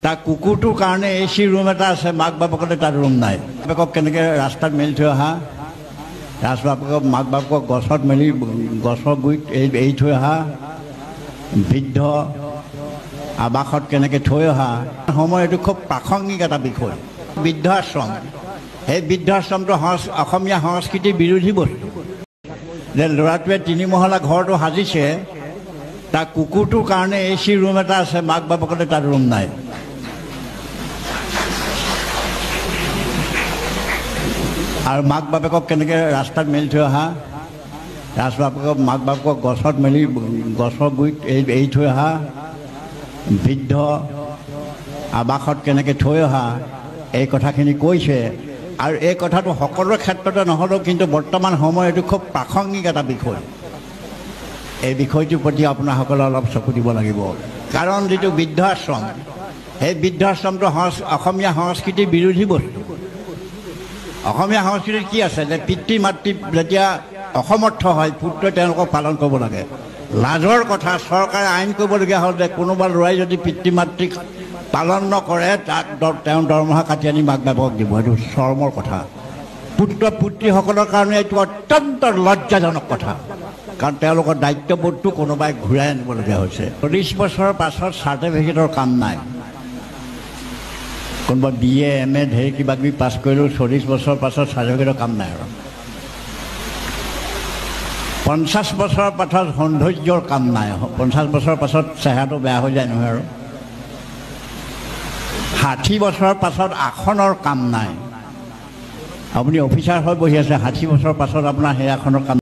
তা কুকুৰটোৰ কাৰণে এচি ৰুম এটা আছে, মাক বাপেকতে তাত ৰুম নাই। বাপেকক কেনেকৈ ৰাস্তাত মেলি থৈ অহা, বাপেকক মাক বাপেকক গছত মেলি গছৰ গুৰিত এৰি থৈ অহা, বৃদ্ধ আৱাসত কেনেকৈ থৈ অহা সময় এইটো খুব প্ৰাসংগিক এটা বিষয়। বৃদ্ধাশ্ৰম, সেই বৃদ্ধাশ্ৰমটো অসমীয়া সংস্কৃতিৰ বিৰোধী বস্তু। যে ল'ৰাটোৱে 3 মহলা ঘৰটো সাজিছে, তাৰ কুকুৰটোৰ কাৰণে এচি ৰুম এটা আছে, মাক বাপেকতে তাত ৰুম নাই। আৰু মাক বাপেকক কেনেকৈ ৰাস্তাত মেলি থৈ অহা, মাক বাপেকক গছত মেলি গছৰ গুৰিত এৰি থৈ অহা, বৃদ্ধ আৱাসত কেনেকৈ থৈ অহা, এই কথাখিনি কৈছে। আৰু এই কথাটো সকলোৰে ক্ষেত্ৰতে নহ'লেও কিন্তু বৰ্তমান সময়ত এইটো খুব প্ৰাসংগিক এটা বিষয়। এই বিষয়টোৰ প্ৰতি আপোনাসকলে অলপ চকু দিব লাগিব। কাৰণ যিটো বৃদ্ধাশ্ৰম, সেই বৃদ্ধাশ্ৰমটো অসমীয়া সংস্কৃতিৰ বিৰোধী বস্তু। অসমীয়া সংস্কৃতিত কি আছে যে পিতৃ মাতৃ যেতিয়া অসমৰ্থ হয়, পুত্ৰই তেওঁলোকক পালন কৰিব লাগে। লাজৰ কথা, চৰকাৰে আইন কৰিবলগীয়া হ'ল যে কোনোবা ল'ৰাই যদি পিতৃ মাতৃক পালন নকৰে তাক তেওঁ দৰমহা কাটি আনি মাক বাপেকক দিব। এইটো চৰমৰ কথা। পুত্ৰ পুত্ৰীসকলৰ কাৰণে এইটো অত্যন্ত লজ্জাজনক কথা, কাৰণ তেওঁলোকৰ দায়িত্ববোধটো কোনোবাই ঘূৰাই আনিবলগীয়া হৈছে। 40 বছৰৰ পাছত চাৰ্টিফিকেটৰ কাম নাই। কোনোবা BA MA ঢেৰ কিবা কিবি পাছ কৰিলেও 40 বছৰৰ পাছত চাৰ্টিফিকেটৰ কাম নাই। আৰু 50 বছৰৰ পাছত সৌন্দৰ্যৰ কাম নাই। 50 বছৰৰ পাছত চেহেৰাটো বেয়া হৈ যায় নহয়। আৰু 60 বছৰৰ পাছত আসনৰ কাম নাই। আপুনি অফিচাৰ হৈ বহি আছে, 60 বছৰৰ পাছত আপোনাৰ সেই আসনৰ কাম